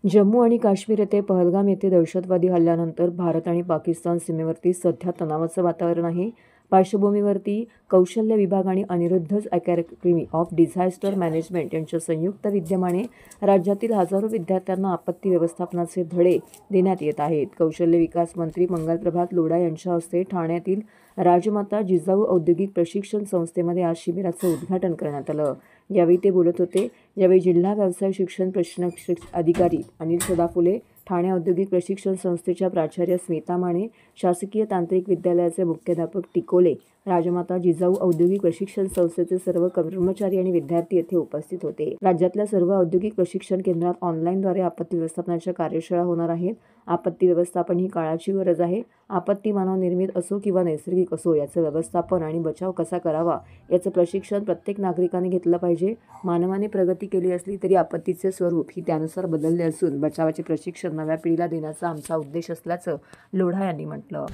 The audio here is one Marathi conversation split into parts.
जम्मू आणि काश्मीर येथे पहलगाम येथे दहशतवादी हल्ल्यानंतर भारत आणि पाकिस्तान सीमेवरती सध्या तणावाचं वातावरण आहे. पार्श्वभूमीवरती कौशल्य विभाग आणि Aniruddha academy of disaster management यांच्या संयुक्त विद्यमाने राज्यातील हजारो विद्यार्थ्यांना आपत्ती व्यवस्थापनाचे धडे देण्यात येत आहेत. कौशल्य विकास मंत्री मंगलप्रभात लोढा यांच्या हस्ते ठाण्यातील राजमाता जिजाऊ औद्योगिक प्रशिक्षण संस्थेमध्ये आज शिबिराचं उद्घाटन करण्यात आलं. यावेळी ते बोलत होते. यावेळी जिल्हा व्यवसाय शिक्षण प्रशिक्षण अधिकारी अनिल सदाफुले, ठाणे औद्योगिक प्रशिक्षण संस्थेच्या प्राचार्य स्मिता माने, शासकीय तांत्रिक विद्यालयाचे मुख्याध्यापक टिकोले, राजमाता जिजाऊ औद्योगिक प्रशिक्षण संस्थेचे सर्व कर्मचारी आणि विद्यार्थी येथे उपस्थित होते. राज्यातल्या सर्व औद्योगिक प्रशिक्षण केंद्रात ऑनलाईनद्वारे आपत्ती व्यवस्थापनाच्या कार्यशाळा होणार आहेत. आपत्ती व्यवस्थापन ही काळाची गरज आहे. आपत्ती मानवनिर्मित असो किंवा नैसर्गिक असो, याचं व्यवस्थापन आणि बचाव कसा करावा याचं प्रशिक्षण प्रत्येक नागरिकाने घेतलं पाहिजे. मानवाने प्रगती केली असली तरी आपत्तीचे स्वरूप ही त्यानुसार बदलले असून बचावाचे प्रशिक्षण नव्या पिढीला देण्याचा आमचा उद्देश असल्याचं लोढा यांनी म्हटलं.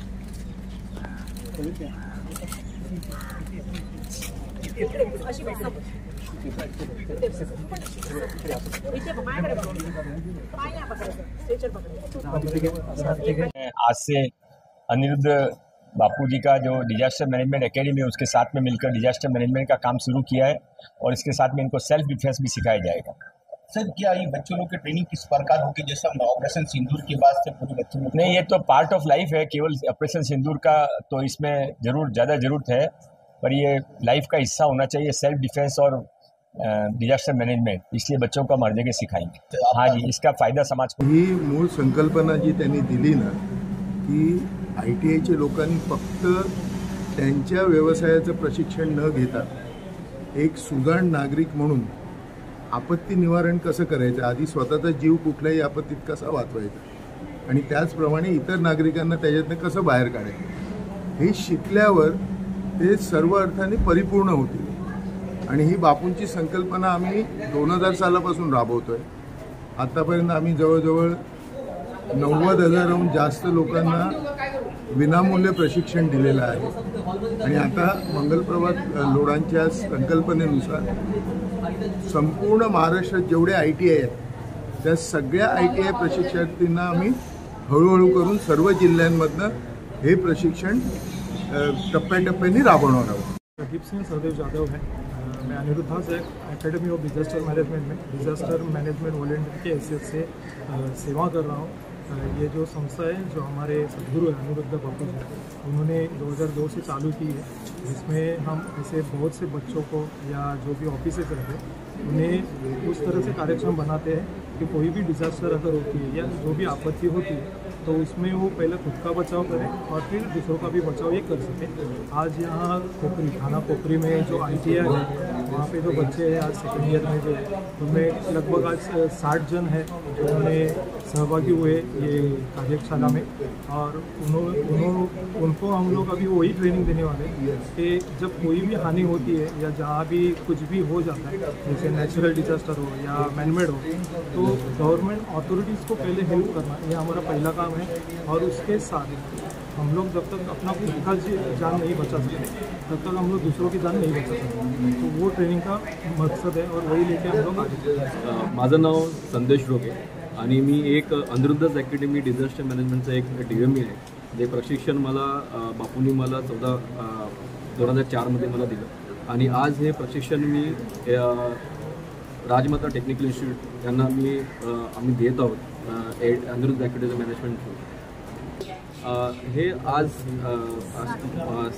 आज से अनिरुद्ध बापू जी का जो डिजास्टर मैनेजमेंट एकेडमी है उसके साथ में मिलकर डिजास्टर मैनेजमेंट का काम शुरू किया है और इसके साथ में इनको सेल्फ डिफेंस भी सिखाया जाएगा। सर, क्या ये बच्चों लोग की ट्रेनिंग किस प्रकार होगी? जैसा ऑपरेशन सिंदूर के बाद से पूरे बच्चों लोग नहीं, ये तो पार्ट ऑफ लाइफ है। केवल ऑपरेशन सिंदूर का तो इसमें ज़्यादा ज़रूरत है, पर ये लाइफ का हिस्सा होना चाहिए सेल्फ डिफेंस और डिजास्टर मैनेजमेंट, इसलिए बच्चों को हर जगह सिखाएंगे। हाँ जी, इसका फ़ायदा समाज को। ही मूळ संकल्पना जी त्यांनी दिली ना, की ITIचे लोकांनी फक्त त्यांच्या व्यवसायाचं प्रशिक्षण न घेता एक सुजाण नागरिक म्हणून आपत्ती निवारण कसं करायचं, आधी स्वतःचा जीव कुठल्याही आपत्तीत कसा वाचवायचा आणि त्याचप्रमाणे इतर नागरिकांना त्याच्यातनं कसं बाहेर काढायचं हे शिकल्यावर ते सर्व अर्थाने परिपूर्ण होतील. आणि ही बापूंची संकल्पना आम्ही 2000 सालापासून राबवतोय. आतापर्यंत आम्ही जवळजवळ 90,000हून जास्त लोकांना विनामूल्य प्रशिक्षण दिलेलं आहे. आणि आता मंगलप्रभात लोढांच्या संकल्पनेनुसार संपूर्ण महाराष्ट्रात जेवढे ITI आहेत त्या सगळ्या ITI प्रशिक्षणार्थींना आम्ही हळूहळू करून सर्व जिल्ह्यांमधनं हे प्रशिक्षण टप्प्याटप्प्याने राबवणार आहोत. प्रदीप सिंह सहदेव जाधव है। मैं Aniruddha academy of disaster management में डिजास्टर मैनेजमेंट वॉलंटियर की हैसियत से सेवा कर रहा हूँ। ये जो संस्था है जो हमारे सदगुरु है अनिरुद्ध बापू जी, उन्होंने 2002 से चालू की है, जिसमें हम ऐसे बहुत से बच्चों को या जो भी ऑफिसर्स रहते हैं उन्हें उस तरह से कार्यक्रम बनाते हैं कि कोई भी डिज़ास्टर अगर होती है या जो भी आपत्ति होती है तो उसमें वो पहले खुद का बचाव करें और फिर दूसरों का भी बचाव ये कर सकें। आज यहाँ पोखरी थाना पोखरी में जो ITI है वहाँ पे जो बच्चे हैं आज सेकेंड ईयर में जो है उनमें लगभग आज 60 जन है जो उन्हें सहभागी हुए ये कार्यशाला में। और उनको हम लोग अभी वही ट्रेनिंग देने वाले हैं कि जब कोई भी हानि होती है या जहाँ भी कुछ भी हो जाता है, जैसे नेचुरल डिजास्टर हो या मैनमेड हो, तो गवर्नमेंट अथॉरिटीज़ को पहले हेल्प करना ये हमारा पहला काम है। और उसके साथ हम लोग जब तक अपना खुद का जान नहीं बचा सकते तब तक हम लोग दूसरों की जान नहीं बचा सकते, तो वो ट्रेनिंग का मकसद है और वही लेके हम लोग आगे। माझं नाव संदेश रोगे आणि मी एक अनिरुद्ध अकॅडमी डिझास्टर मॅनेजमेंटचा एक DME आहे. जे प्रशिक्षण मला बापूंनी मला 2004मध्ये मला दिलं आणि आज हे प्रशिक्षण मी राजमाता टेक्निकल इन्स्टिट्यूट यांना आम्ही देत आहोत अनिरुद्ध अकॅडमी मॅनेजमेंट थ्रू. हे आज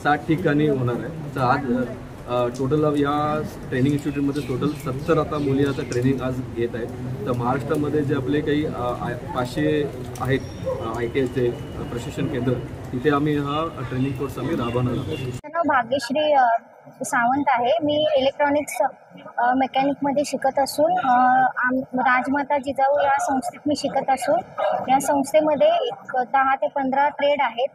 60 ठिकाणी होणार आहे. तर आज टोटल या ट्रेनिंग इन्स्टिट्यूटमध्ये टोटल 70 आता मुली आता ट्रेनिंग आज घेत आहेत. तर महाराष्ट्रामध्ये जे आपले काही 500 आहेत ITIचे प्रशिक्षण केंद्र, तिथे आम्ही हा ट्रेनिंग कोर्स आम्ही राबवणार आहोत. भाग्यश्री सावंत आहे. मी इलेक्ट्रॉनिक्स मेकॅनिकमध्ये शिकत असून राजमाता जिजाऊ या संस्थेत मी शिकत असून या संस्थेमध्ये 10 ते 15 ट्रेड आहेत.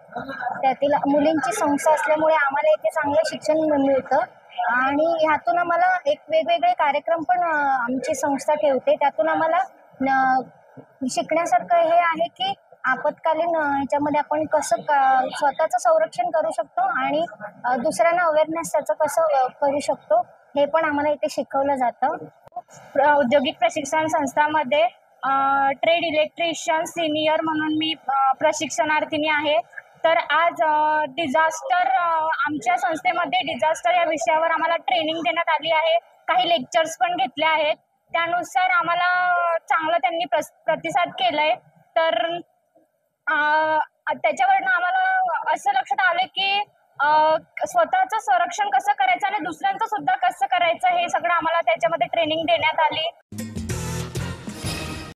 त्यातील मुलींची संस्था असल्यामुळे आम्हाला इथे चांगलं शिक्षण मिळतं आणि ह्यातून आम्हाला एक वेगवेगळे कार्यक्रम पण आमची संस्था ठेवते. त्यातून आम्हाला शिकण्यासारखं हे आहे की आपत्कालीन ह्याच्यामध्ये आपण कसं स्वतःचं संरक्षण करू शकतो आणि दुसऱ्यांना अवेअरनेस त्याचं कसं करू शकतो हे पण आम्हाला इथे शिकवलं जातं. औद्योगिक प्रशिक्षण संस्थामध्ये ट्रेड इलेक्ट्रिशियन सिनियर म्हणून मी प्रशिक्षणार्थीनी आहे. तर आज डिझास्टर आमच्या संस्थेमध्ये डिझास्टर या विषयावर आम्हाला ट्रेनिंग देण्यात आली आहे. काही लेक्चर्स पण घेतले आहेत. त्यानुसार आम्हाला चांगलं त्यांनी प्रतिसाद केलाय. तर त्याच्यावरनं आम्हाला असं लक्षात आलं की स्वतःचं संरक्षण कसं करायचं आणि दुसऱ्यांचं सुद्धा कसं करायचं हे सगळं आम्हाला त्याच्यामध्ये ट्रेनिंग देण्यात आली.